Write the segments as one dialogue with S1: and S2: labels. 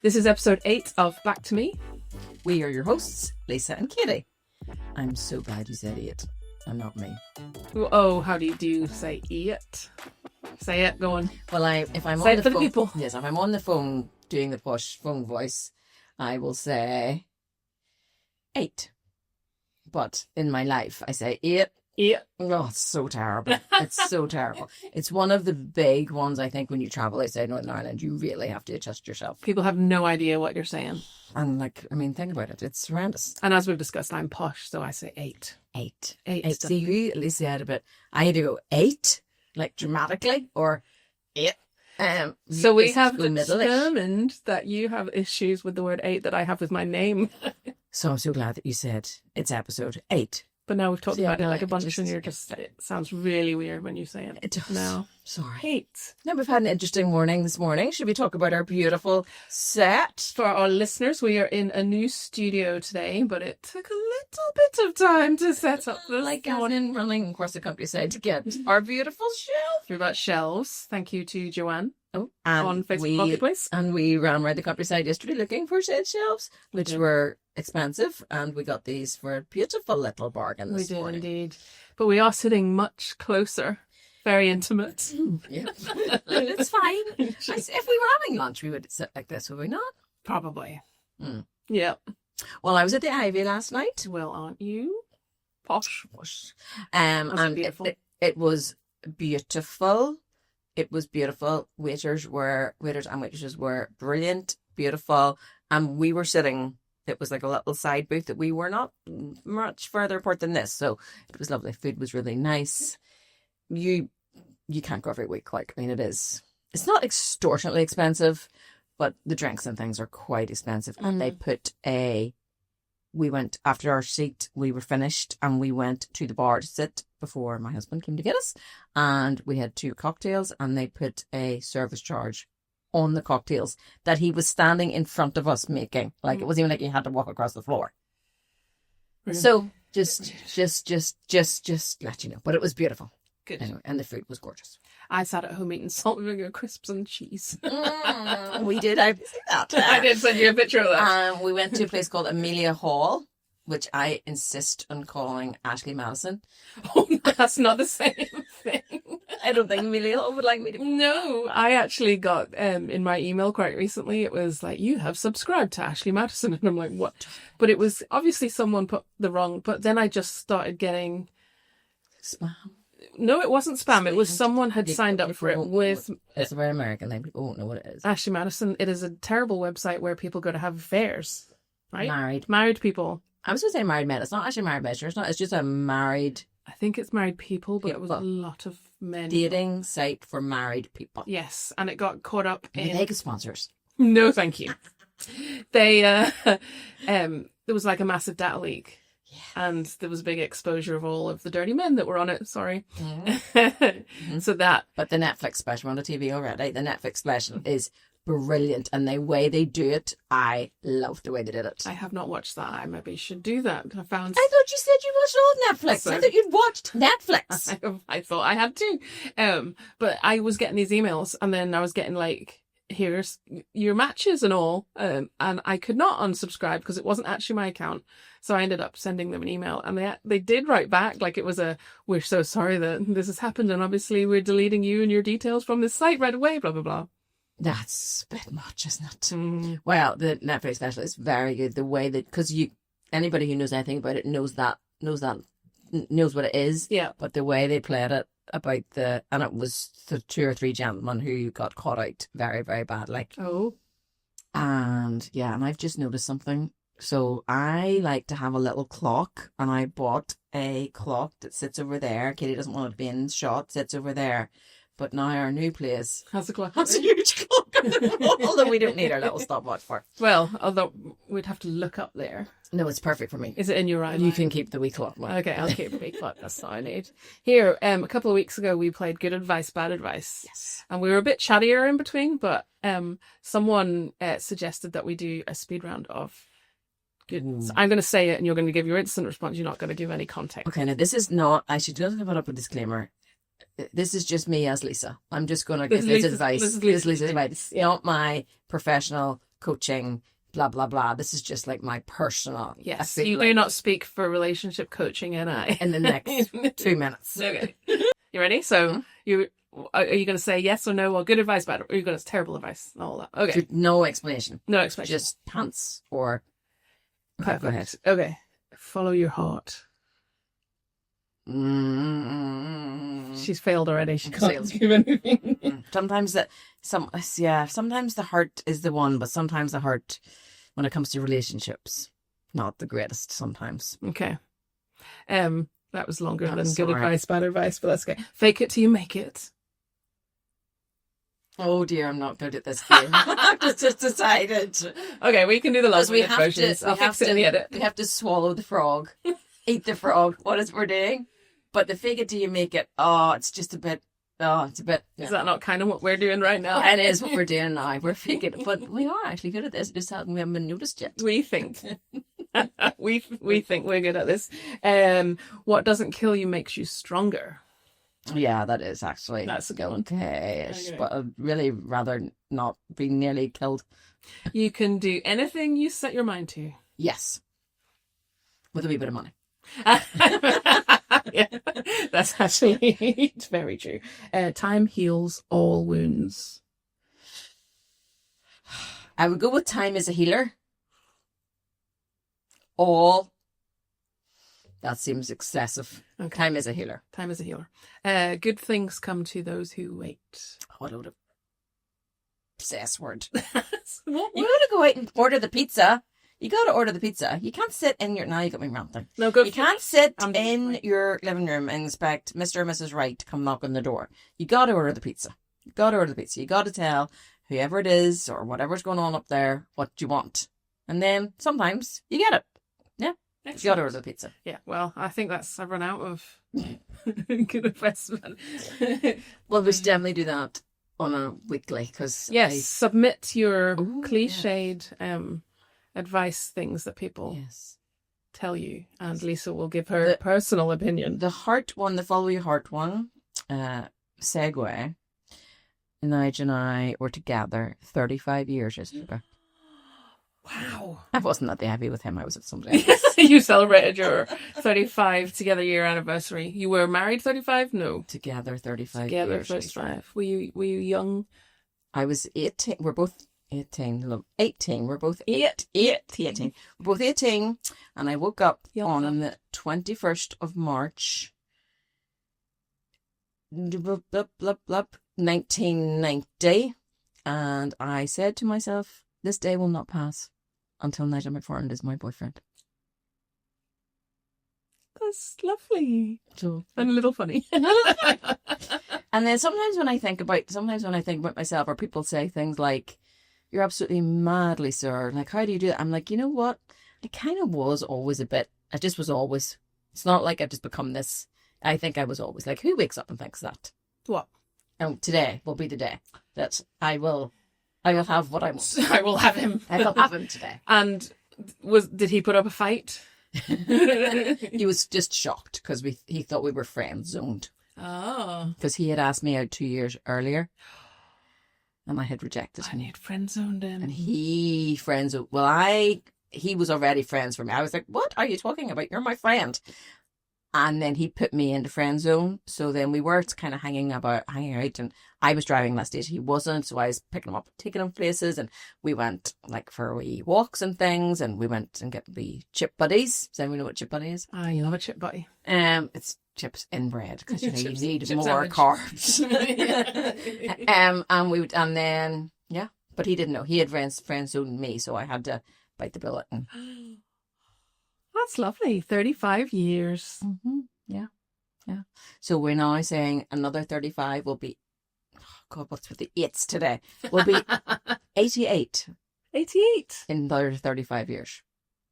S1: This is episode 8 of Back to Me.
S2: We are your hosts, Lisa and Katie. I'm so glad you said it and not me.
S1: Oh, how do you say it? Say it, go on.
S2: Well, if I'm
S1: say
S2: on
S1: it
S2: the
S1: for
S2: phone,
S1: the people.
S2: Yes, if I'm on the phone doing the push phone voice, I will say 8. But in my life, I say 8.
S1: Yeah.
S2: Oh, it's so terrible. It's so terrible. It's one of the big ones, I think, when you travel outside Northern Ireland, you really have to adjust yourself.
S1: People have no idea what you're saying.
S2: And think about it. It's horrendous.
S1: And as we've discussed, I'm posh, so I say 8.
S2: 8.
S1: 8.
S2: See, you at least said a bit. I had to go 8, like dramatically, or 8.
S1: So we have determined that you have issues with the word 8 that I have with my name.
S2: So I'm so glad that you said it's episode 8.
S1: But now we've talked about it like a bunch
S2: just,
S1: and it sounds really weird when you say it.
S2: It does.
S1: No.
S2: Sorry.
S1: 8.
S2: Now we've had an interesting morning this morning. Should we talk about our beautiful set?
S1: For our listeners, we are in a new studio today, but it took a little bit of time to set up this.
S2: Like going in running across the countryside to get our beautiful shelf.
S1: We've got shelves. Thank you to Joanne.
S2: And
S1: on Facebook Marketplace.
S2: And we ran around the countryside yesterday looking for said shelves, which were expensive, and we got these for a beautiful little bargain this morning.
S1: Indeed. But we are sitting much closer. Very intimate.
S2: Yeah. It's fine. If we were having lunch, we would sit like this, would we not?
S1: Probably.
S2: Mm.
S1: Yeah.
S2: Well, I was at the Ivy last night.
S1: Well, aren't you? Posh.
S2: And
S1: beautiful.
S2: It was beautiful. It was beautiful. Waiters and waitresses were brilliant, beautiful. And we were sitting, it was like a little side booth that we were not much further apart than this. So it was lovely. Food was really nice. You can't go every week. It's not extortionately expensive, but the drinks and things are quite expensive. And they we went after our seat, we were finished and we went to the bar to sit before my husband came to get us. And we had 2 cocktails and they put a service charge on the cocktails that he was standing in front of us making. It wasn't even like he had to walk across the floor. Really? So just let you know. But it was beautiful.
S1: Good.
S2: Anyway, and the food was gorgeous.
S1: I sat at home eating salt and vinegar crisps and cheese.
S2: We did. I see that.
S1: I did send you a picture of that.
S2: We went to a place called Amelia Hall, which I insist on calling Ashley Madison.
S1: Oh, that's not the same thing.
S2: I don't think Amelia Hall would like me to.
S1: No, I actually got in my email quite recently, it was like, you have subscribed to Ashley Madison. And I'm like, what? But it was obviously someone put the wrong, but then I just started getting
S2: spam.
S1: No, it wasn't spam. It was someone had signed up for it with...
S2: It's a very American thing. People won't know what it is.
S1: Ashley Madison. It is a terrible website where people go to have affairs. Right? Married people.
S2: I was going to say married men. It's not actually married men. It's just a married...
S1: I think it's married people, but it was a lot of men.
S2: Dating site for married people.
S1: Yes, and it got caught up in...
S2: They get sponsors.
S1: No, thank you. There was like a massive data leak. Yeah. And there was a big exposure of all of the dirty men that were on it. Sorry. Mm-hmm. So that.
S2: But the Netflix special on the TV already. The Netflix special is brilliant. And the way they do it, I love the way they did it.
S1: I have not watched that. I maybe should do that. I thought
S2: you said you watched all Netflix. I thought you'd watched Netflix.
S1: I thought I had to. But I was getting these emails and then I was getting here's your matches and all. And I could not unsubscribe because it wasn't actually my account. So I ended up sending them an email and they did write back it was we're so sorry that this has happened and obviously we're deleting you and your details from this site right away, blah, blah, blah.
S2: That's a bit much, isn't it? Mm. Well, the Netflix special is very good. The way that, because anybody who knows anything about it knows what it is.
S1: Yeah.
S2: But the way they played it and it was the 2 or 3 gentlemen who got caught out very, very badly.
S1: Oh.
S2: And I've just noticed something. So I like to have a little clock and I bought a clock that sits over there. Katie doesn't want it to be in shot, sits over there. But now our new place
S1: has a clock.
S2: Has a huge clock on the wall that we don't need our little stopwatch for.
S1: Well, although we'd have to look up there.
S2: No, it's perfect for me.
S1: Is it in your eye?
S2: You can keep the wee clock.
S1: Okay, I'll keep the wee clock. That's all I need. Here, a couple of weeks ago, we played Good Advice, Bad Advice.
S2: Yes.
S1: And we were a bit chattier in between, but someone suggested that we do a speed round of good. So I'm going to say it and you're going to give your instant response. You're not going to give any context.
S2: Okay, now this is not, I should just put up a disclaimer. This is just me as Lisa. I'm just going to give this advice. This is Lisa's advice. Yeah. Not my professional coaching, blah, blah, blah. This is just like my personal.
S1: Yes,
S2: I feel
S1: you do not speak for relationship coaching and I.
S2: in the next 2 minutes.
S1: Okay. You ready? So are you going to say yes or no, or good advice, bad, or are you going to terrible advice and all that? Okay.
S2: No explanation.
S1: No explanation.
S2: Just pants or...
S1: Perfect.
S2: Go ahead.
S1: Okay. Follow your heart.
S2: She's
S1: She's failed already. She can't
S2: failed.
S1: give anything.
S2: sometimes sometimes the heart is the one, but sometimes the heart, when it comes to relationships, not the greatest sometimes.
S1: Okay. That was longer
S2: I'm
S1: than good
S2: sorry.
S1: advice, bad advice, but that's okay. Fake it till you make it.
S2: Oh dear, I'm not good at this game. I've just decided.
S1: Okay, we can do the
S2: Because
S1: long versions. I'll fix it in the edit.
S2: We have to swallow the frog, eat the frog. What is we're doing? But the fake it till you make it. Oh, it's just a bit. Oh, it's a bit.
S1: Is that not kind of what we're doing right now?
S2: It is what we're doing now. We're faking it, but we are actually good at this. Just haven't we haven't been noticed yet.
S1: We think. we think we're good at this. What doesn't kill you makes you stronger.
S2: Yeah, that is actually.
S1: That's a good one.
S2: Okay-ish,
S1: Okay.
S2: but I'd really rather not be nearly killed.
S1: You can do anything you set your mind to.
S2: Yes, with a wee bit of money.
S1: Yeah, that's actually very true. Time heals all wounds.
S2: I would go with time as a healer. All. That seems excessive.
S1: Okay.
S2: Time as a healer.
S1: Time is a healer. Good things come to those who wait.
S2: What a load of obsessed word.
S1: What
S2: You gotta go out and order the pizza. You gotta order the pizza. You can't sit in your... Now you got me ranting.
S1: No, go.
S2: You can't sit
S1: I'm-
S2: in your living room and expect Mr. or Mrs. Wright to come knock on the door. You gotta order the pizza. You gotta order the pizza. You gotta tell whoever it is or whatever's going on up there what you want. And then sometimes you get it. Yeah. You gotta order the pizza.
S1: Yeah, well, I think I've run out of good investment.
S2: Well, we should definitely do that on a weekly because
S1: Yes, submit your
S2: Ooh,
S1: cliched advice things that people
S2: yes.
S1: tell you, and Lisa will give her
S2: The-
S1: personal opinion.
S2: The heart one, the follow your heart one, segue. Nigel and I were together 35 years yesterday.
S1: Wow.
S2: I wasn't at the Abbey with him. I was at somebody else.
S1: You celebrated your 35 together year anniversary. You were married 35? No.
S2: Together 35
S1: Together
S2: years.
S1: 35. Were you young?
S2: I was 18. We're both 18. Look, 18. We're both 18. We're both 18. And I woke up
S1: Young.
S2: on the 21st of March, 1990. And I said to myself, this day will not pass until Nigel McFarland is my boyfriend.
S1: That's lovely.
S2: So,
S1: And a little funny.
S2: and then sometimes when I think about myself, or people say things like, "You're absolutely mad, Lisa," or like, "How do you do that?" I'm like, you know what? I kind of was always a bit. I just was always. It's not like I've just become this. I think I was always like, who wakes up and thinks that?
S1: What?
S2: And today will be the day that I will have what I want.
S1: I will have him.
S2: I will have him today.
S1: And did he put up a fight?
S2: He was just shocked because he thought we were friend zoned
S1: Oh.
S2: because he had asked me out 2 years earlier, and I had rejected
S1: I
S2: him.
S1: need friend zoned him.
S2: And he was already friends for me. I was like, what are you talking about? You're my friend. And then he put me into friend zone. So then we were kind of hanging out, and I was driving that stage. He wasn't. So I was picking him up, taking him places, and we went like for wee walks and things, and we went and get the chip buddies. Does anyone know what chip buddy is?
S1: Ah, you love a chip buddy.
S2: It's chips in bread because you
S1: Chips-
S2: need
S1: chip
S2: more
S1: sandwich.
S2: carbs. And then but he didn't know. He had friend zoned me, so I had to bite the bullet. And,
S1: That's lovely. 35 years.
S2: yeah. So we're now saying another 35 will be. Oh God, what's with the eights today? Will be 88
S1: 88.
S2: in another 35 years.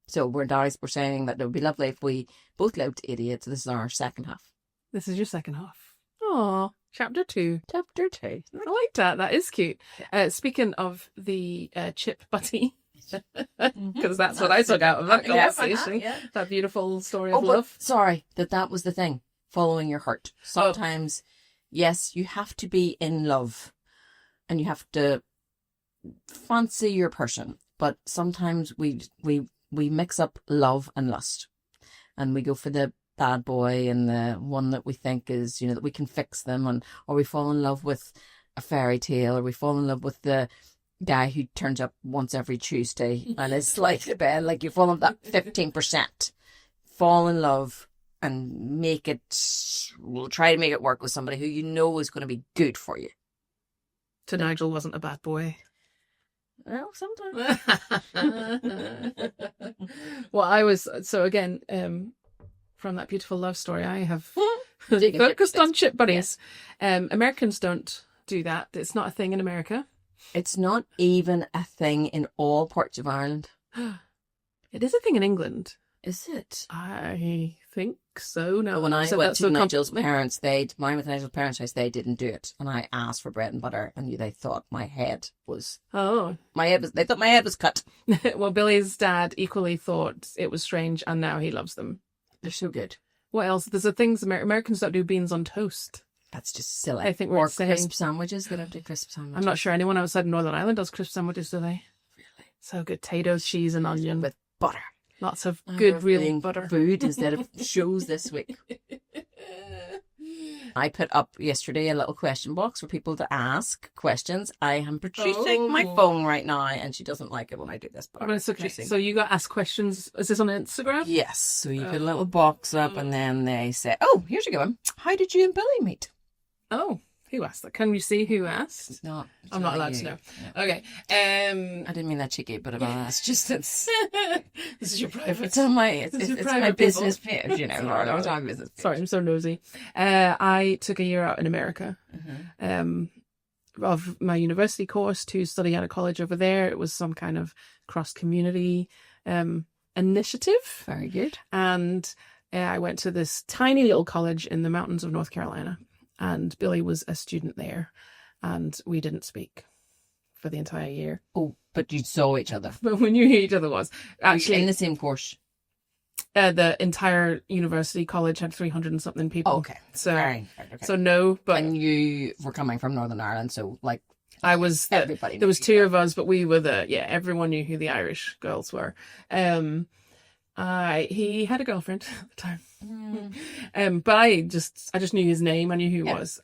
S2: So we're saying that it would be lovely if we both lived to 88. So this is our second half.
S1: This is your second half. Oh, chapter 2.
S2: Chapter 2.
S1: I like that. That is cute. Speaking of the chip buddy, because that's what I took out of that conversation.
S2: Yeah.
S1: That beautiful story
S2: Oh,
S1: of
S2: but
S1: love.
S2: sorry, that was the thing. Following your heart. Sometimes, yes, you have to be in love, and you have to fancy your person, but sometimes we mix up love and lust, and we go for the bad boy and the one that we think is, that we can fix them, or we fall in love with a fairy tale, or we fall in love with the guy who turns up once every Tuesday and it's like the bed, like you fall in that 15%. Fall in love and try to make it work with somebody who is going to be good for you.
S1: So Nigel wasn't a bad boy.
S2: Well, sometimes.
S1: Well, so again, from that beautiful love story, I have focused on chip buddies. Yeah. Americans don't do that. It's not a thing in America.
S2: It's not even a thing in all parts of Ireland.
S1: It is a thing in England.
S2: Is it?
S1: I think so. No.
S2: But when I went to Nigel's parents, mine with Nigel's parents' house, they didn't do it. And I asked for bread and butter, and they thought my head was...
S1: Oh.
S2: They thought my head was cut.
S1: Well, Billy's dad equally thought it was strange, and now he loves them.
S2: They're so good.
S1: What else? There's a things Americans don't do beans on toast.
S2: That's just silly.
S1: I think we're saying
S2: crisp sandwiches. They don't do crisp sandwiches.
S1: I'm not sure anyone outside Northern Ireland does crisp sandwiches, do they?
S2: Really?
S1: So good. Potatoes, cheese and onion.
S2: With butter.
S1: Lots of good real butter.
S2: Food instead of shows this week. I put up yesterday a little question box for people to ask questions. I am producing my phone right now, and she doesn't like it when I do this.
S1: But it's okay. So you got asked questions. Is this on Instagram?
S2: Yes. So you put a little box up, and then they say, "Oh, here's a good one. How did you and Billy meet?"
S1: Oh, who asked that? Can you see who asked?
S2: It's not.
S1: I'm not allowed to know. Yeah. Okay.
S2: I didn't mean that cheeky, but it's just it's.
S1: This is your private.
S2: It's on my. It's my business page. Don't talk business page.
S1: Sorry, I'm so nosy. I took a year out in America, of my university course to study at a college over there. It was some kind of cross community initiative.
S2: Very good.
S1: And I went to this tiny little college in the mountains of North Carolina, and Billy was a student there, and we didn't speak for the entire year.
S2: Oh, but you saw each other.
S1: But we knew who each other was. Actually,
S2: in the same course.
S1: The entire university college had 300 and something people.
S2: Oh, okay.
S1: So,
S2: okay.
S1: So no, but
S2: and you were coming from Northern Ireland, so like
S1: I was.
S2: Everybody.
S1: There was two of us, but we were everyone knew who the Irish girls were. He had a girlfriend at the time. But I just knew his name. I knew who he was.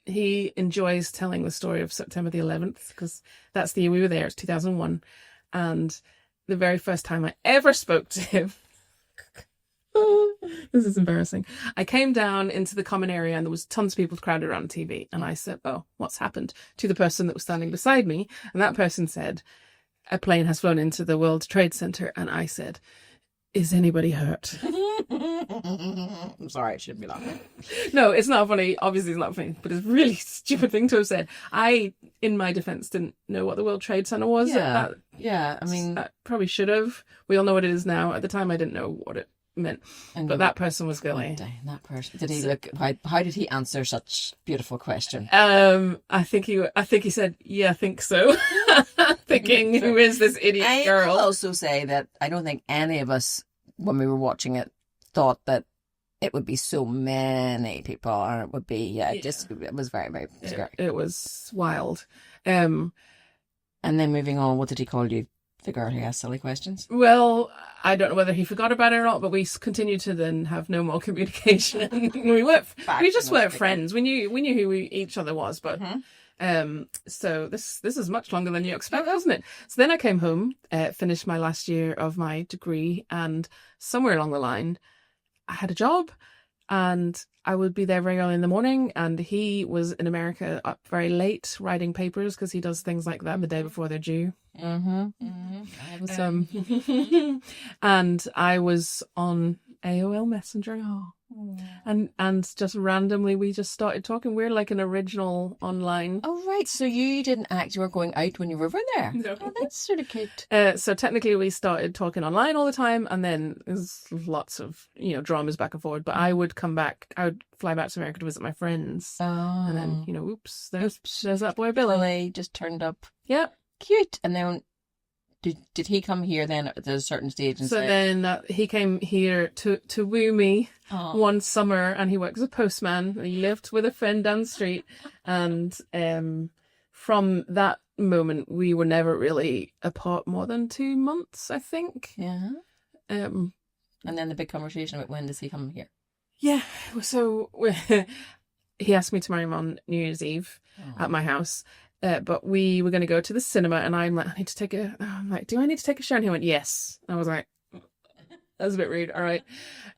S1: He enjoys telling the story of September the 11th because that's the year we were there. It's 2001. And the very first time I ever spoke to him, this is embarrassing. I came down into the common area and there was tons of people crowded around the TV. And I said, "Oh, what's happened?" to the person that was standing beside me. And that person said, "A plane has flown into the World Trade Center." And I said, "Is anybody hurt?"
S2: I'm sorry, it shouldn't be laughing.
S1: No, it's not funny. Obviously, it's not funny, but it's a really stupid thing to have said. I, in my defense, didn't know what the World Trade Center was.
S2: I mean,
S1: I probably should have. We all know what it is now. At the time, I didn't know what it meant. But that person was Billy.
S2: That person. Did he look? How did he answer such beautiful question?
S1: I think he said, "Yeah, I think so." Thinking, who is this idiot girl?
S2: I'll also say that I don't think any of us, when we were watching it, thought that it would be so many people, and it would be it was very, very scary.
S1: It was wild.
S2: And then moving on, what did he call you? The girl who asked silly questions?
S1: Well, I don't know whether he forgot about it or not, but we continued to then have no more communication. we just weren't friends. We knew who each other was, but so this is much longer than you expect, wasn't it? So then I came home, finished my last year of my degree, and somewhere along the line, I had a job, and I would be there very early in the morning, and he was in America up very late writing papers because he does things like that the day before they're due.
S2: I was
S1: and I was on AOL Messenger. And just randomly we just started talking. We're like an original online.
S2: Oh right, so you didn't you were going out when you were over there.
S1: No.
S2: Oh, that's sort of cute.
S1: So technically we started talking online all the time, and then there's lots of dramas back and forward. But I would fly back to America to visit my friends. And then oops, there's that boy Billy
S2: just turned up.
S1: Yep.
S2: Cute. And then did he come here then at a certain stage? And
S1: then he came here to woo me one summer, and he worked as a postman. He lived with a friend down the street, and from that moment, we were never really apart more than 2 months, I think.
S2: Yeah.
S1: Um,
S2: And then the big conversation about when does he come here?
S1: yeah. So he asked me to marry him on New Year's Eve at my house. But we were going to go to the cinema, and I'm like, I'm like, do I need to take a shower? And he went, yes. And I was like, that was a bit rude. All right.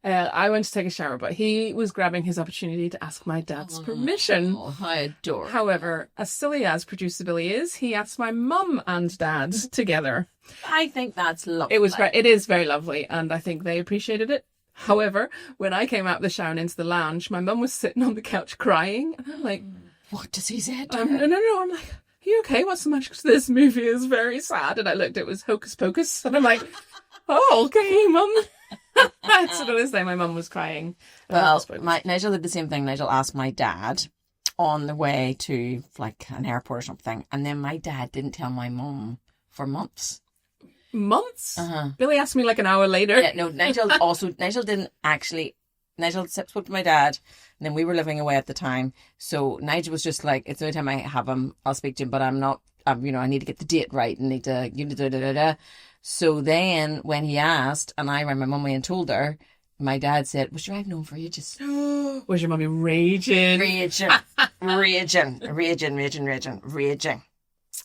S1: I went to take a shower, but he was grabbing his opportunity to ask my dad's permission.
S2: Oh, I adore.
S1: However, as silly as producer Billy is, he asked my mum and dad together.
S2: I think that's lovely.
S1: It is very lovely, and I think they appreciated it. However, when I came out of the shower and into the lounge, my mum was sitting on the couch crying, and I'm like,
S2: what does he say?
S1: no. I'm like, are you okay? What's the matter? Because this movie is very sad. And I looked, it was Hocus Pocus. And I'm like, oh, okay, mum. So to this day, my mum was crying.
S2: Well, Nigel did the same thing. Nigel asked my dad on the way to like an airport or something. And then my dad didn't tell my mum for months.
S1: Months? Billy asked me like an hour later.
S2: Yeah, no, Nigel didn't actually. Nigel spoke to my dad, and then we were living away at the time. So Nigel was just like, it's the only time I have him, I'll speak to him, but I'm not, I need to get the date right and need to, So then when he asked, and I rang my mummy and told her, my dad said, was I've known for ages.
S1: Was your mummy raging?
S2: Raging.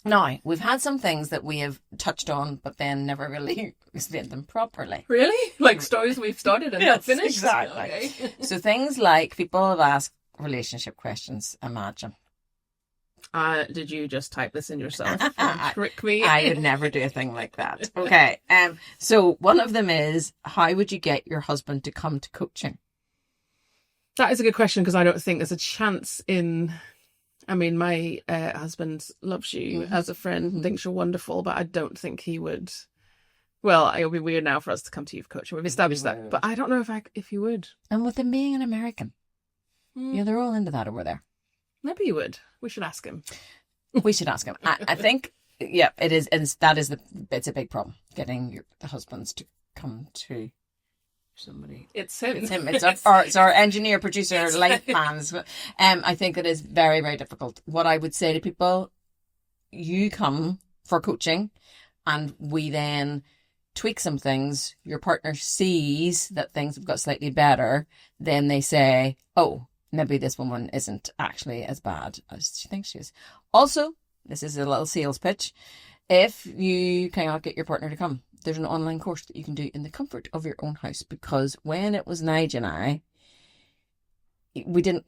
S2: Now, we've had some things that we have touched on, but then never really explained them properly.
S1: Really? Like stories we've started and not finished?
S2: Exactly.
S1: Okay.
S2: So things like people have asked relationship questions, imagine.
S1: Did you just type this in yourself and trick me?
S2: I would never do a thing like that. Okay. So one of them is, how would you get your husband to come to coaching?
S1: That is a good question, because I don't think there's a chance in... I mean, my husband loves you as a friend and thinks you're wonderful, but I don't think he would. Well, it'll be weird now for us to come to you for coaching. We've established that, but I don't know if he would. And
S2: with him being an American, they're all into that over there.
S1: Maybe he would. We should ask him.
S2: We should ask him. I think, yeah, it is. And it's a big problem getting the husbands to come to. Somebody,
S1: it's him.
S2: It's our engineer, producer, light plans. I think it is very, very difficult. What I would say to people, you come for coaching, and we then tweak some things. Your partner sees that things have got slightly better. Then they say, "Oh, maybe this woman isn't actually as bad as she thinks she is." Also, this is a little sales pitch. If you cannot get your partner to come, there's an online course that you can do in the comfort of your own house, because when it was Nige and I,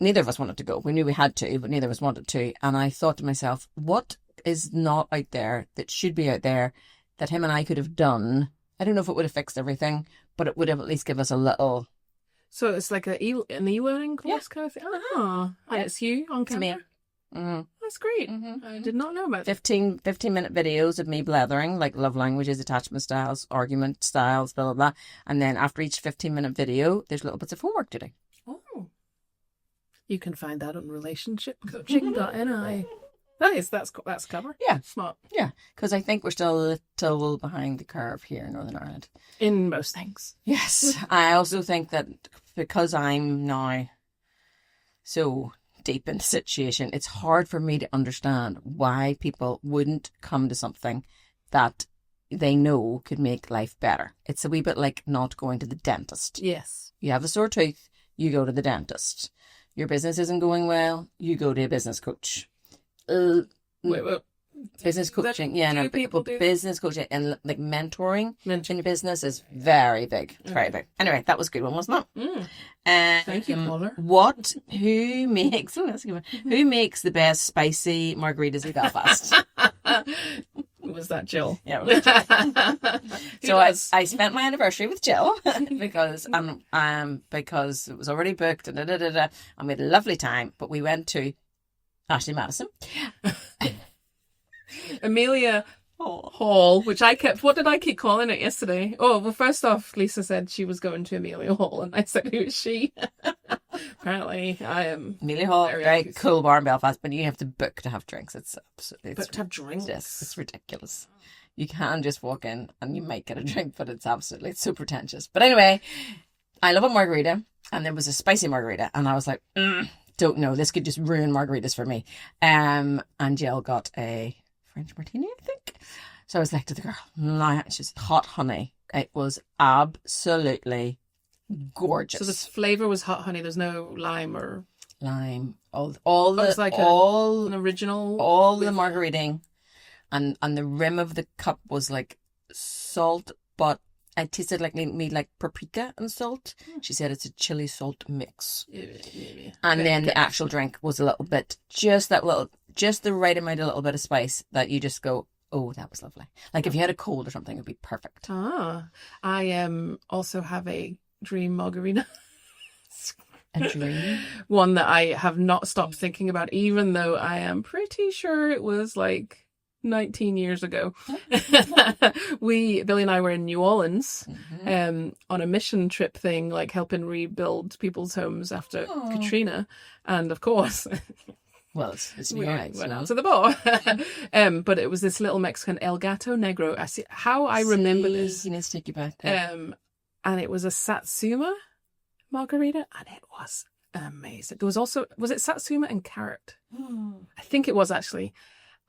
S2: neither of us wanted to go. We knew we had to, but neither of us wanted to. And I thought to myself, what is not out there that should be out there that him and I could have done? I don't know if it would have fixed everything, but it would have at least give us a little.
S1: So it's like an e-learning course kind of thing? Oh, and it's you on camera?
S2: Mm-hmm.
S1: That's great. I did not know about that.
S2: 15-minute videos of me blathering, like love languages, attachment styles, argument styles, blah, blah, blah. And then after each 15-minute video, there's little bits of homework to do.
S1: Oh. You can find that on relationshipcoaching.ni. Nice. That's clever.
S2: Yeah.
S1: Smart.
S2: Yeah. Because I think we're still a little behind the curve here in Northern Ireland.
S1: In most things.
S2: Yes. I also think that because I'm now so deep in the situation, it's hard for me to understand why people wouldn't come to something that they know could make life better. It's a wee bit like not going to the dentist.
S1: Yes.
S2: You have a sore tooth, you go to the dentist. Your business isn't going well, you go to a business coach.
S1: Wait.
S2: Business coaching, business coaching and like mentoring in your business is very big. It's very big. Anyway, that was a good one, wasn't it?
S1: Thank you, Paula.
S2: Who makes the best spicy margaritas in Belfast?
S1: Was that Jill?
S2: Yeah. So I spent my anniversary with Jill because it was already booked and and we had a lovely time. But we went to Ashley Madison.
S1: Amelia Hall, which what did I keep calling it yesterday? Oh, well, first off, Lisa said she was going to Amelia Hall, and I said, who is she? Apparently, I am.
S2: Amelia Hall, very cool bar in Belfast, but you have to book to have drinks. It's absolutely.
S1: But to have drinks?
S2: Yes, it's ridiculous. You can just walk in and you might get a drink, but it's so pretentious. But anyway, I love a margarita, and there was a spicy margarita, and I was like, don't know, this could just ruin margaritas for me. And Jill got a French martini, I think. So I was like to the girl, nah, she's hot honey. It was absolutely gorgeous.
S1: So this flavour was hot honey. There's no lime or
S2: lime, all
S1: it's
S2: the
S1: like
S2: all
S1: an original.
S2: all the margarita, and the rim of the cup was like salt, but it tasted like me like paprika and salt. She said it's a chili salt mix.
S1: Yeah.
S2: And then the actual drink was a little bit, just the right amount, a little bit of spice that you just go, oh, that was lovely. Like if you had a cold or something, it'd be perfect.
S1: I also have a dream margarita.
S2: A dream?
S1: One that I have not stopped thinking about, even though I am pretty sure it was like 19 years ago. Billy and I were in New Orleans on a mission trip thing, like helping rebuild people's homes after Katrina. And of course,
S2: well, it's
S1: we
S2: New Orleans,
S1: went out to the bar. But it was this little Mexican El Gato Negro. I see how I remember this.
S2: You need to take you back there.
S1: And it was a Satsuma margarita, and it was amazing. There was also, was it Satsuma and carrot? I think it was actually.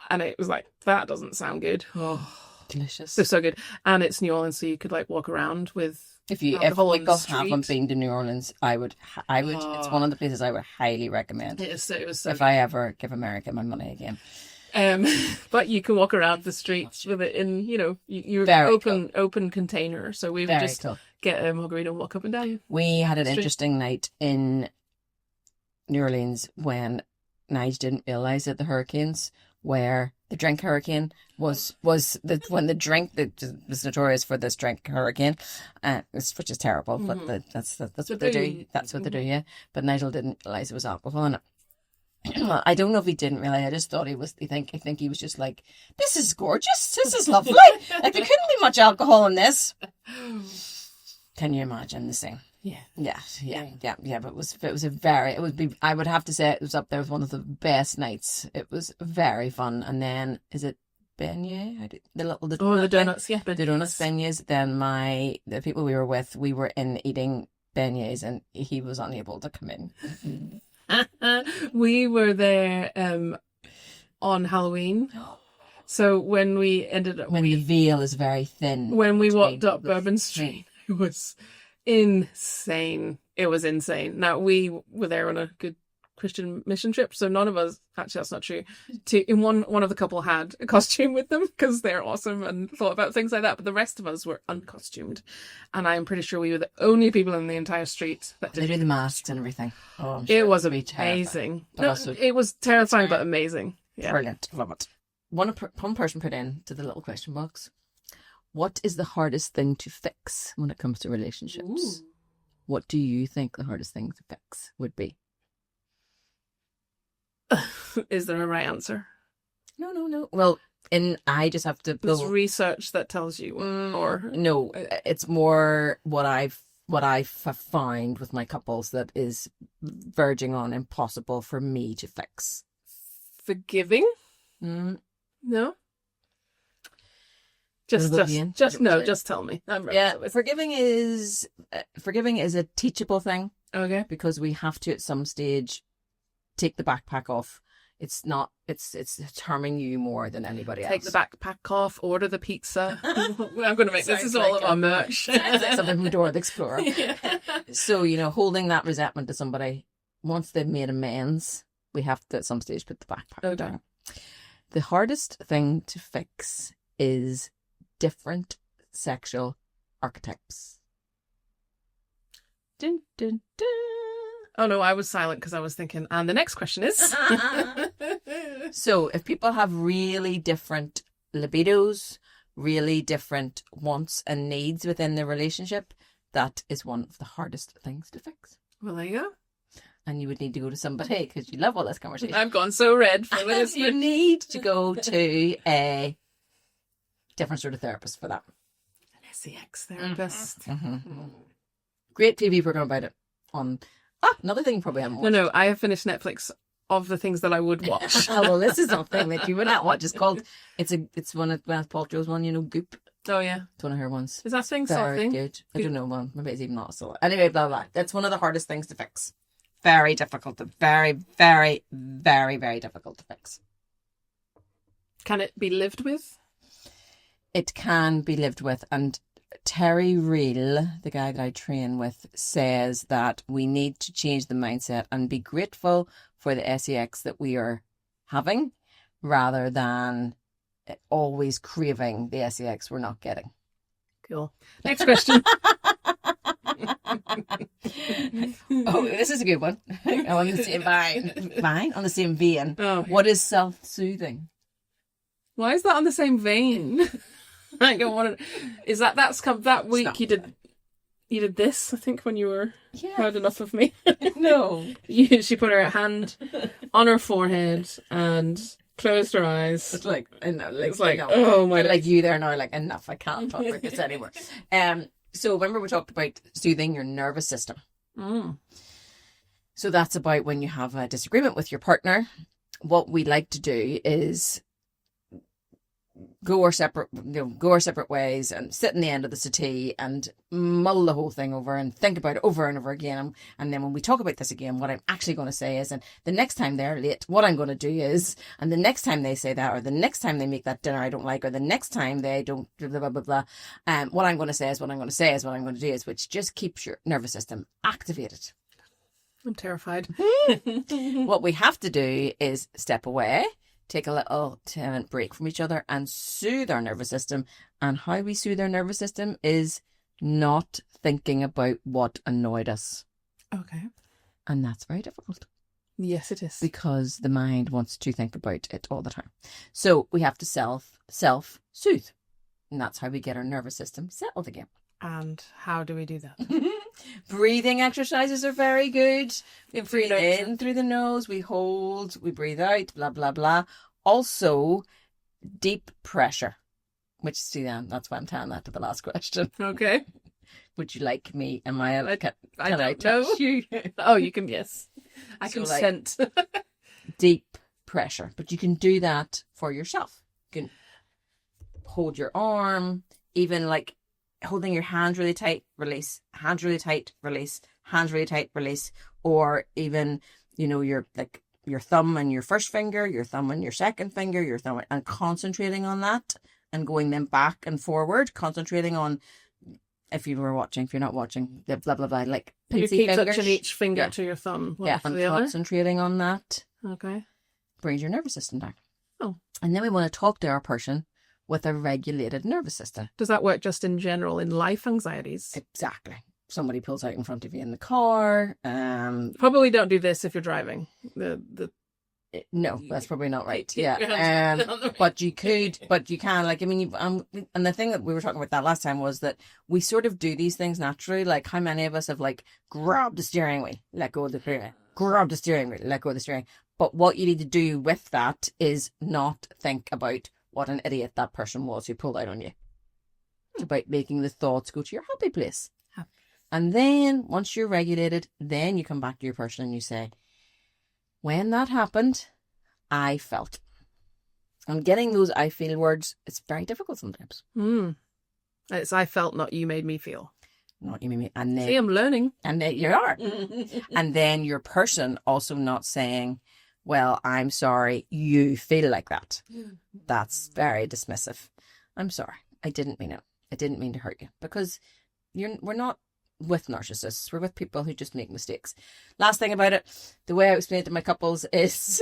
S1: And it was like, that doesn't sound good. Oh,
S2: delicious.
S1: So good. And it's New Orleans, so you could like walk around with.
S2: If you haven't been to New Orleans, I would. It's one of the places I would highly recommend.
S1: It was so
S2: if I ever give America my money again.
S1: But you can walk around the streets with it in, you're open container. So we would just get a margarita and walk up and down.
S2: We had an interesting night in New Orleans when Nige didn't realise that the hurricanes, where the drink hurricane was when the drink that was notorious for this drink hurricane, which is terrible, but that's what they do. That's what they do, yeah. But Nigel didn't realise it was alcohol in it. Well, I don't know if he didn't realise. I just thought he was. I think he was just like, "This is gorgeous. This is lovely. Like there couldn't be much alcohol in this." Can you imagine the scene? Yeah. But I would have to say it was up there with one of the best nights. It was very fun. And then is it beignet? The
S1: donuts, yeah.
S2: The donuts, beignets. Then the people we were with, we were in eating beignets, and he was unable to come in.
S1: We were there on Halloween. So when we ended up,
S2: when the veil is very thin,
S1: when we walked up Bourbon Street, it was insane. It was insane. Now we were there on a good Christian mission trip, so none of us, actually that's not true, one of the couple had a costume with them because they're awesome and thought about things like that, but the rest of us were uncostumed, and I'm pretty sure we were the only people in the entire street that
S2: they do the masks and everything.
S1: It was amazing. It was terrifying but amazing. Yeah.
S2: Brilliant. Love it. One person put in to the little question box, what is the hardest thing to fix when it comes to relationships? Ooh. What do you think the hardest thing to fix would be?
S1: Is there a right answer?
S2: No. Well, I just have to.
S1: There's research that tells you, or
S2: no, it's more what I've found with my couples that is verging on impossible for me to fix.
S1: Forgiving? No. Just tell me.
S2: Forgiving is a teachable thing.
S1: Okay.
S2: Because we have to at some stage take the backpack off. It's harming you more than anybody else.
S1: Take the backpack off, order the pizza. I'm going to make this is all of our merch.
S2: Something from Dora the Explorer. Yeah. So, holding that resentment to somebody, once they've made amends, we have to at some stage put the backpack down. The hardest thing to fix is different sexual archetypes.
S1: Dun, dun, dun. Oh no, I was silent because I was thinking, and the next question is...
S2: So if people have really different libidos, really different wants and needs within their relationship, that is one of the hardest things to fix.
S1: Well, there you go.
S2: And you would need to go to somebody, because you love all this conversation.
S1: I've gone so red for this.
S2: You need to go to a different sort of therapist for that.
S1: An sex therapist.
S2: Great TV program about it. Another thing you probably haven't watched.
S1: No, I have finished Netflix of the things that I would watch.
S2: Well, this is something that you would not watch. It's called, it's one of Gwyneth Paltrow's one, Goop.
S1: Oh, yeah.
S2: It's one of her ones.
S1: Is that thing
S2: very
S1: something?
S2: Good. I don't know, well, maybe it's even not so. Anyway, blah, blah. That's one of the hardest things to fix. Very difficult. Very, very, very, very difficult to fix.
S1: Can it be lived with?
S2: It can be lived with. And Terry Reel, the guy that I train with, says that we need to change the mindset and be grateful for the sex that we are having rather than always craving the sex we're not getting.
S1: Cool. Next question.
S2: Oh, this is a good one. On the same vein. On the same vein.
S1: Oh.
S2: What is self-soothing?
S1: Why is that on the same vein? I don't want to. Is that's come that week? You did this. I think when you were had enough of me.
S2: No.
S1: She put her hand on her forehead and closed her eyes.
S2: It's like,
S1: It's like, oh my.
S2: Like you there now, like enough. I can't talk about this anymore. So remember we talked about soothing your nervous system. So that's about when you have a disagreement with your partner. What we like to do is go our separate ways and sit in the end of the settee and mull the whole thing over and think about it over and over again. And then when we talk about this again, what I'm actually going to say is, and the next time they're late, what I'm going to do is, and the next time they say that, or the next time they make that dinner I don't like, or the next time they don't blah, blah, blah, blah, what I'm going to say is what I'm going to say is what I'm going to do is, which just keeps your nervous system activated.
S1: I'm terrified.
S2: What we have to do is step away, take a little 10-minute break from each other and soothe our nervous system. And how we soothe our nervous system is not thinking about what annoyed us.
S1: Okay.
S2: And that's very difficult.
S1: Yes, it is.
S2: Because the mind wants to think about it all the time. So we have to self-soothe. And that's how we get our nervous system settled again.
S1: And how do we do that?
S2: Breathing exercises are very good. We breathe
S1: Through the nose.
S2: in through the nose, we hold, we breathe out, blah, blah, blah. Also, deep pressure. Which, see, then, that's why I'm telling that to the last question.
S1: Okay.
S2: Would you like me? Am I?
S1: I
S2: Can
S1: don't
S2: I
S1: know.
S2: touch you?
S1: Oh, you can, yes. I
S2: So,
S1: consent.
S2: Deep pressure. But you can do that for yourself. You can hold your arm, even like holding your hand really tight, release, hand really tight, release, hand really tight, release, or even, your thumb and your first finger, your thumb and your second finger, your thumb, and concentrating on that and going then back and forward, concentrating on, if you're not watching, the blah, blah, blah, like
S1: You
S2: pincy
S1: keep
S2: fingers.
S1: touching each finger to your thumb. One
S2: Yeah,
S1: after
S2: and
S1: the other.
S2: concentrating on that
S1: Okay.
S2: brings your nervous system down.
S1: Oh.
S2: And then we want to talk to our person with a regulated nervous system.
S1: Does that work just in general in life anxieties?
S2: Exactly. Somebody pulls out in front of you in the car.
S1: Probably don't do this if you're driving.
S2: No, that's probably not right.
S1: Keep your
S2: Yeah.
S1: hands on the-
S2: But you can, like, I mean, and the thing that we were talking about that last time was that we sort of do these things naturally. Like, how many of us have, like, grabbed the steering wheel, let go of the steering wheel, grab the steering wheel, let go of the steering. But what you need to do with that is not think about what an idiot that person was who pulled out on you. It's about making the thoughts go to your happy place.
S1: Happy.
S2: And then once you're regulated, then you come back to your person and you say, when that happened, I felt. And getting those I feel words, it's very difficult sometimes.
S1: It's I felt, not you made me feel.
S2: Not you, me. And then,
S1: See, I'm learning.
S2: and then you are. And then your person also not saying, well, I'm sorry, you feel like that. That's very dismissive. I'm sorry. I didn't mean it. I didn't mean to hurt you. Because we're not with narcissists. We're with people who just make mistakes. Last thing about it, the way I explain it to my couples is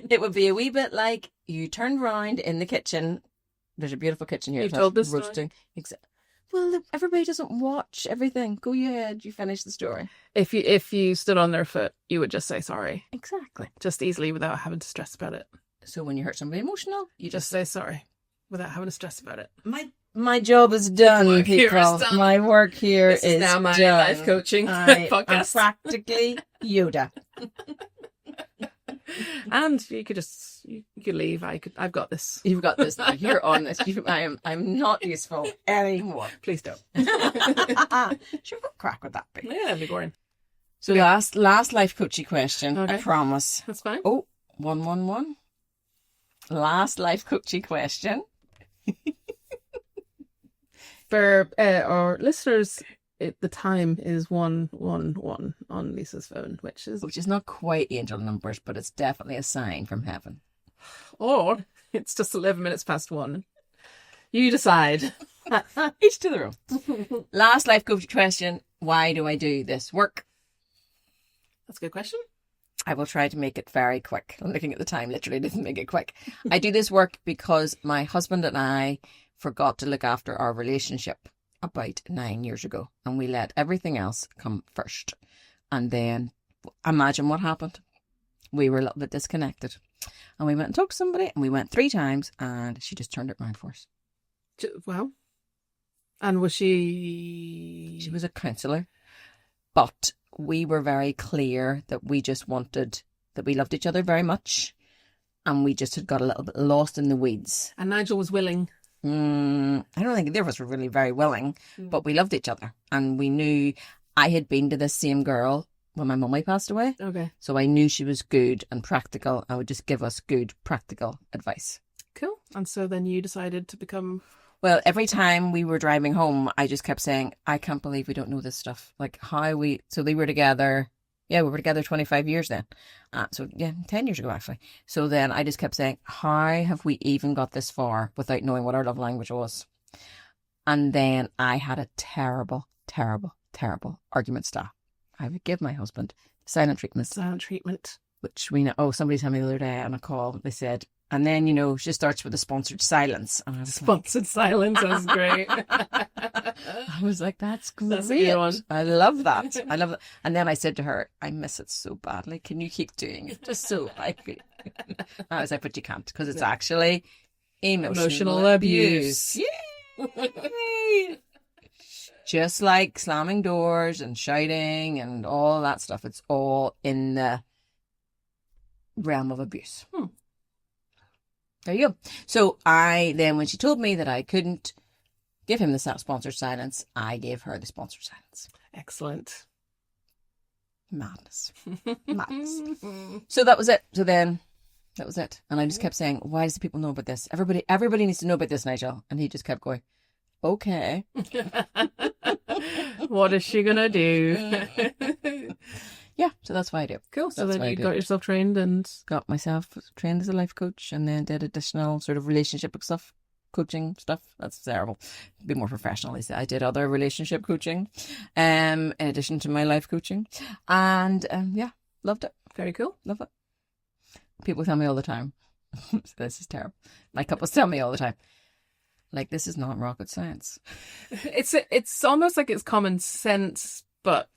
S2: it would be a wee bit like you turned round in the kitchen. There's a beautiful kitchen here.
S1: You've told this story.
S2: roasting. Well, everybody doesn't watch everything. Go ahead. You finish the story.
S1: If you stood on their foot, you would just say sorry.
S2: Exactly.
S1: Just easily without having to stress about it.
S2: So when you hurt somebody emotional,
S1: You just say sorry without having to stress about it.
S2: My job is done,
S1: Work here is
S2: people.
S1: done.
S2: My work here
S1: This is now my
S2: done.
S1: life coaching
S2: I'm
S1: podcast.
S2: practically Yoda.
S1: And you could leave. I've got this.
S2: You've got this now. You're on this. I'm not useful anymore.
S1: Please don't.
S2: Sure, what crack would that be?
S1: Yeah, that'd be boring.
S2: So last life coachy question.
S1: Okay.
S2: I promise.
S1: That's fine.
S2: Oh, 111. Last life coachy question.
S1: For our listeners, the time is 111 on Lisa's phone, which is
S2: Which is not quite angel numbers, but it's definitely a sign from heaven.
S1: or it's just 11 minutes past 1. You decide.
S2: Each to their own. Last life coaching question. Why do I do this work?
S1: That's a good question.
S2: I will try to make it very quick. I'm looking at the time, literally didn't make it quick. I do this work because my husband and I forgot to look after our relationship about 9 years ago, and we let everything else come first. And then imagine what happened. We were a little bit disconnected, and we went and talked to somebody, and we went 3 times, and she just turned it around for us.
S1: Well, and was she?
S2: She was a counsellor, but we were very clear that we just wanted, that we loved each other very much, and we just had got a little bit lost in the weeds.
S1: And Nigel was willing.
S2: I don't think either of us were really very willing, but we loved each other, and we knew I had been to this same girl when my mummy passed away.
S1: Okay.
S2: So I knew she was good and practical and would just give us good practical advice.
S1: Cool. And so then you decided to become...
S2: Well, every time we were driving home, I just kept saying, I can't believe we don't know this stuff. Like how we... So they were together... Yeah, we were together 25 years then. 10 years ago, actually. So then I just kept saying, how have we even got this far without knowing what our love language was? And then I had a terrible, terrible, terrible argument style. I would give my husband silent treatment.
S1: Silent treatment.
S2: Which we know... Oh, somebody told me the other day on a call, they said... And then, you know, she starts with a sponsored silence. And I was
S1: Sponsored silence, that's great.
S2: I was like, that's great.
S1: That's a good one.
S2: I love that. I love that. And then I said to her, I miss it so badly. Can you keep doing it? Just so I feel. I was like, but you can't, because it's actually emotional abuse. Yay! Just like slamming doors and shouting and all that stuff. It's all in the realm of abuse. There you go. So I then, when she told me that I couldn't give him the sponsored silence, I gave her the sponsored silence.
S1: Excellent.
S2: Madness. Madness. So that was it. So then that was it. And I just kept saying, why does the people know about this? Everybody needs to know about this, Nigel. And he just kept going, okay.
S1: What is she gonna do?
S2: Yeah, so that's why I do.
S1: Cool. So
S2: That's
S1: then
S2: what I
S1: you
S2: do.
S1: got yourself trained and...
S2: Got myself trained as a life coach, and then did additional sort of relationship stuff, coaching stuff. That's terrible. Be more professional. I did other relationship coaching, in addition to my life coaching, and yeah, loved it.
S1: Very cool.
S2: Love it. People tell me all the time. This is terrible. My couples tell me all the time, like, this is not rocket science.
S1: It's almost like it's common sense, but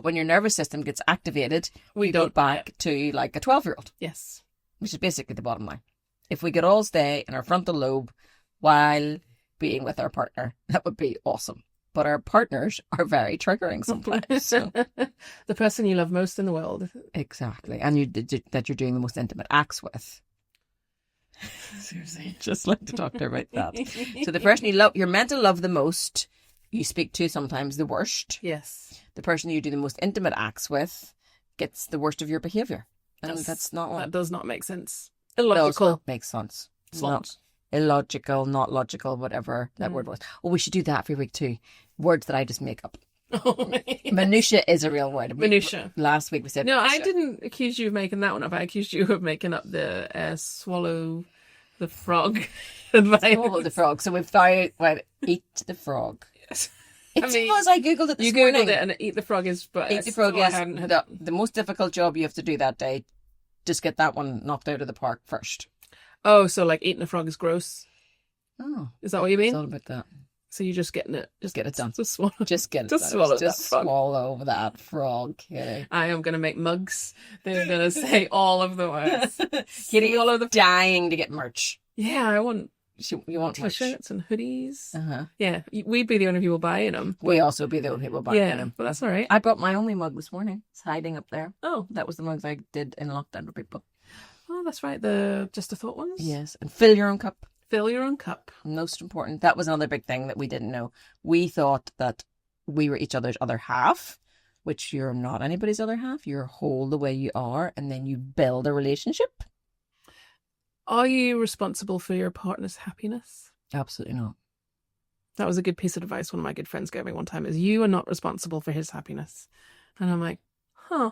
S2: when your nervous system gets activated, we go
S1: don't-
S2: back to like a 12-year-old.
S1: yes.
S2: Which is basically the bottom line. If we could all stay in our frontal lobe while being with our partner, that would be awesome. But our partners are very triggering sometimes. So.
S1: The person you love most in the world.
S2: Exactly. And that you're doing the most intimate acts with. Seriously. Just like to talk to her about that. So the person you're meant to love the most, you speak to sometimes the worst.
S1: Yes.
S2: The person you do the most intimate acts with gets the worst of your behaviour. And that's not
S1: That
S2: what...
S1: does not make sense.
S2: Does
S1: Illogical.
S2: not make sense. It's not
S1: Slot.
S2: illogical, not logical, whatever that word was. Oh, we should do that every week too. Words that I just make up. Minutia is a real word.
S1: Minutia.
S2: Last week we said
S1: No, I
S2: minutia.
S1: didn't accuse you of making that one up. I accused you of making up the swallow the frog advice.
S2: Swallow the frog. So we've found, eat the frog.
S1: Yes.
S2: It's because I googled it this
S1: You
S2: morning.
S1: googled it and eat the frog is... But
S2: Eat the frog, yes.
S1: I hadn't had...
S2: The most difficult job you have to do that day, just get that one knocked out of the park first.
S1: Oh, so like eating a frog is gross.
S2: Oh,
S1: Is that what you
S2: it's
S1: mean?
S2: all about that.
S1: So you're just getting it. Just
S2: Get it done.
S1: Just swallow.
S2: Just get it
S1: Just
S2: done.
S1: swallow that
S2: Just
S1: frog.
S2: swallow that frog. Okay.
S1: I am going to make mugs. They're going to say all of the words.
S2: Kitty,
S1: Swallow the...
S2: dying to get merch.
S1: Yeah, I want
S2: You want merch?
S1: t-shirts and hoodies.
S2: Uh-huh.
S1: Yeah, we'd be the only people buying them.
S2: We also be the only people buying
S1: Yeah,
S2: them.
S1: but that's all right.
S2: I bought my only mug this morning. It's hiding up there.
S1: Oh,
S2: That was the mugs I did in lockdown for people.
S1: that's right. The Just a Thought ones.
S2: Yes. And fill your own cup.
S1: Fill your own cup.
S2: Most important. That was another big thing that we didn't know. We thought that we were each other's other half, which you're not anybody's other half. You're whole the way you are, and then you build a relationship.
S1: Are you responsible for your partner's happiness?
S2: Absolutely not.
S1: That was a good piece of advice one of my good friends gave me one time, is you are not responsible for his happiness. And I'm like, huh.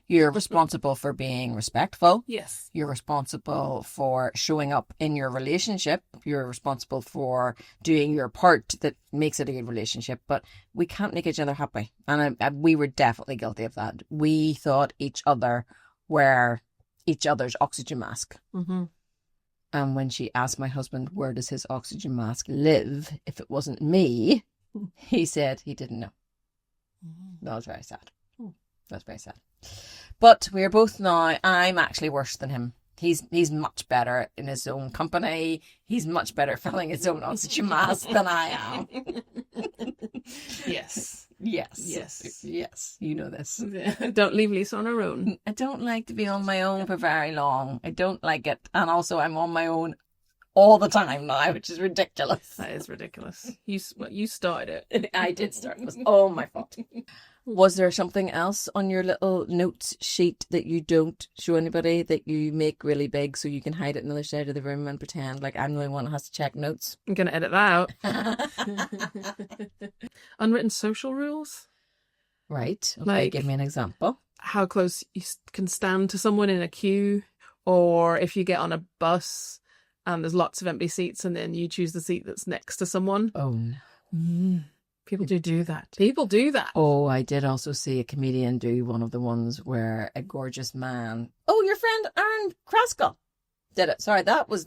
S2: You're responsible for being respectful.
S1: Yes.
S2: You're responsible for showing up in your relationship. You're responsible for doing your part that makes it a good relationship. But we can't make each other happy. And we were definitely guilty of that. We thought each other were each other's oxygen mask.
S1: Mm-hmm.
S2: And when she asked my husband, where does his oxygen mask live if it wasn't me, he said he didn't know. That was very sad. That's very sad. But we're both now, I'm actually worse than him. He's much better in his own company. He's much better filling his own oxygen mask than I am.
S1: Yes.
S2: Yes.
S1: Yes.
S2: Yes. You know this.
S1: Don't leave Lisa on her own.
S2: I don't like to be on my own for very long. I don't like it. And also I'm on my own all the time now, which is ridiculous.
S1: That is ridiculous. You started it.
S2: I did start. It was all my fault. Was there something else on your little notes sheet that you don't show anybody, that you make really big so you can hide it on the other side of the room and pretend like I'm the only one who has to check notes?
S1: I'm going to edit that out. Unwritten social rules.
S2: Right. Okay,
S1: Like-
S2: give me an example.
S1: How close you can stand to someone in a queue, or if you get on a bus and there's lots of empty seats and then you choose the seat that's next to someone.
S2: Oh, no.
S1: People do that. People do that.
S2: Oh, I did also see a comedian do one of the ones where a gorgeous man, your friend Aaron Kraskell did it. Sorry, that was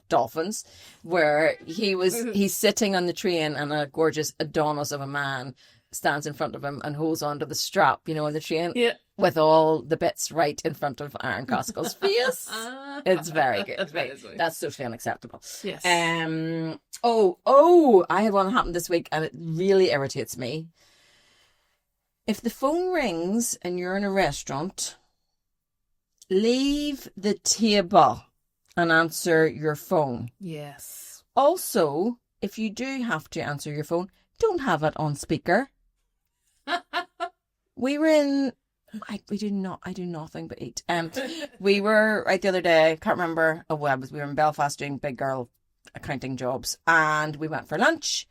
S2: Dolphins, where he's sitting on the train and a gorgeous Adonis of a man stands in front of him and holds onto the strap, on the train.
S1: Yeah.
S2: With all the bits right in front of Aaron Kraskell's face. It's very good. That's socially unacceptable.
S1: Yes.
S2: I had one that happened this week and it really irritates me. If the phone rings and you're in a restaurant, leave the table and answer your phone.
S1: Yes.
S2: Also, if you do have to answer your phone, don't have it on speaker. We were in... I do nothing but eat. We were right the other day, can't remember, we were in Belfast doing big girl accounting jobs and we went for lunch.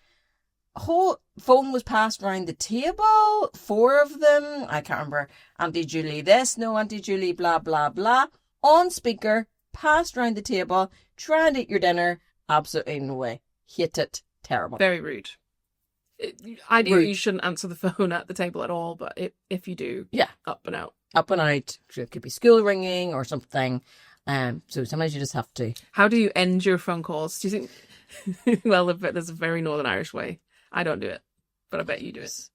S2: Whole phone was passed around the table, 4 of them. I can't remember. Auntie Julie this, no Auntie Julie blah blah blah. On speaker, passed around the table, try and eat your dinner. Absolutely no way. Hate it. Terrible.
S1: Very rude. Ideally,
S2: Rude.
S1: you shouldn't answer the phone at the table at all, but if you do,
S2: Yeah.
S1: up and out.
S2: Up and out. It could be school ringing or something. So sometimes you just have to.
S1: How do you end your phone calls? Do you think? Well, there's a very Northern Irish way. I don't do it, but I bet you do it.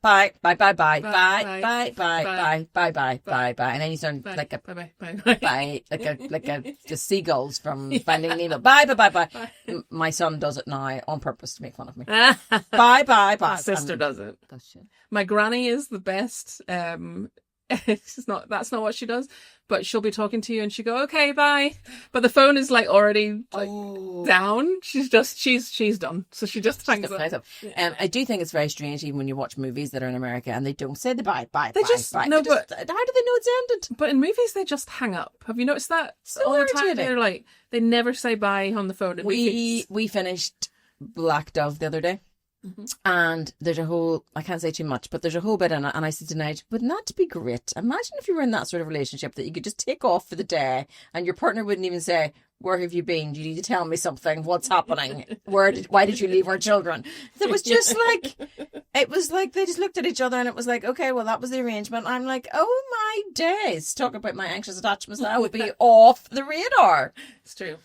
S2: Bye, bye, bye, bye,
S1: Bye,
S2: bye,
S1: bye,
S2: bye, bye,
S1: bye,
S2: bye, bye,
S1: bye,
S2: bye, bye, and then you sound
S1: Bye.
S2: like a
S1: Bye. Bye.
S2: bye, like the seagulls from Finding Nemo. Bye, bye, bye, bye.
S1: Bye.
S2: My son does it now on purpose to make fun of me.
S1: My
S2: Bye, bye, bye.
S1: sister does it.
S2: Does she?
S1: My granny is the best. That's not what she does, but she'll be talking to you and she go, okay, bye. But the phone is like already down. She's done. So she just hangs up.
S2: I do think it's very strange, even when you watch movies that are in America and they don't say the bye.
S1: They just-
S2: bye.
S1: no,
S2: How do they know it's ended?
S1: But in movies, they just hang up. Have you noticed that?
S2: So
S1: all the time,
S2: irritating.
S1: they're like, they never say bye on the phone in movies.
S2: We finished Black Dove the other day.
S1: Mm-hmm.
S2: And there's a whole, I can't say too much, but there's a whole bit in it. And I said to Nigel, wouldn't that be great? Imagine if you were in that sort of relationship that you could just take off for the day and your partner wouldn't even say, where have you been? Do you need to tell me something? What's happening? Why did you leave our children? It was just like, they just looked at each other and it was like, okay, well, that was the arrangement. I'm like, oh my days. Talk about my anxious attachments. That would be off the radar.
S1: It's true.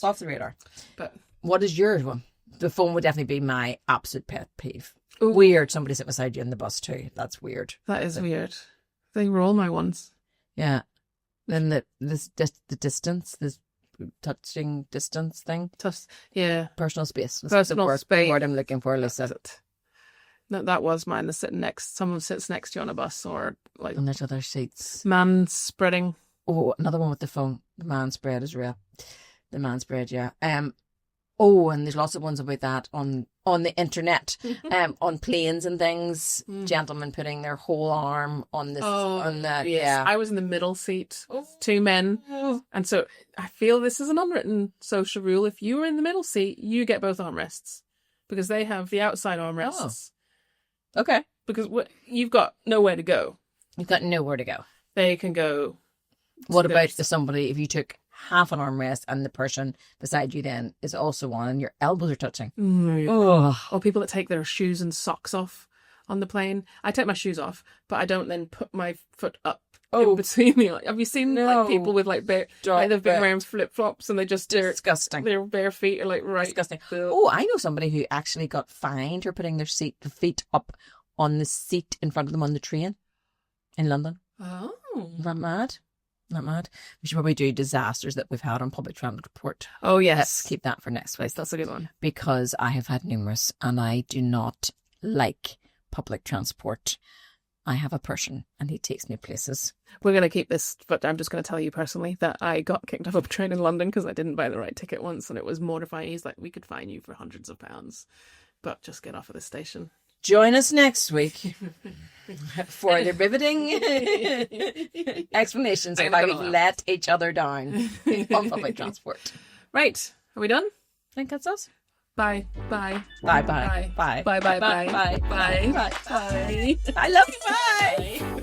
S2: Off the radar.
S1: But
S2: What is yours one? The phone would definitely be my absolute pet peeve.
S1: Ooh.
S2: Weird. Somebody sitting beside you in the bus too. That's weird.
S1: that is weird. They were all my ones.
S2: Yeah. Then the distance, this touching distance thing,
S1: Yeah.
S2: personal space. Was
S1: Personal
S2: the
S1: space.
S2: word I'm looking for, Lisa.
S1: That's it. No, that was mine. The someone sits next to you on a bus, or like
S2: And there's other seats.
S1: man spreading.
S2: Oh, another one with the phone. The man spread is real. The man spread, yeah. And there's lots of ones about that on the internet, on planes and things. Gentlemen putting their whole arm on this, on the,
S1: yes.
S2: yeah.
S1: I was in the middle seat, 2 men, and so I feel this is an unwritten social rule. If you were in the middle seat, you get both armrests because they have the outside armrests.
S2: Okay.
S1: Because you've got nowhere to go.
S2: You've got nowhere to go.
S1: they can go.
S2: What
S1: to
S2: about
S1: the-
S2: if you took half an armrest and the person beside you then is also on and your elbows are touching? Oh,
S1: Or people that take their shoes and socks off on the plane. I take my shoes off, but I don't then put my foot up in between me. Have you seen like people with like bare, like they've been wearing flip flops and they just
S2: disgusting.
S1: Their bare feet are like right.
S2: Disgusting. Oh, I know somebody who actually got fined for putting their feet up on the seat in front of them on the train in London.
S1: Oh,
S2: Is that mad? Not mad. We should probably do disasters that we've had on public transport.
S1: oh yes,
S2: Let's keep that for next week
S1: that's a good one.
S2: because I have had numerous and I do not like public transport. I have a person and he takes me places.
S1: We're going to keep this, but I'm just going to tell you personally that I got kicked off a train in London because I didn't buy the right ticket once and it was mortifying. He's like, we could fine you for hundreds of pounds, but just get off at this station.
S2: Join us next week for the riveting explanations of how we've let each other down on public transport.
S1: Right. Are we done?
S2: I think that's us.
S1: Bye. Bye.
S2: Bye bye.
S1: Bye.
S2: Bye.
S1: Bye. Bye.
S2: Bye.
S1: Bye.
S2: Bye.
S1: Bye.
S2: I love you. Bye.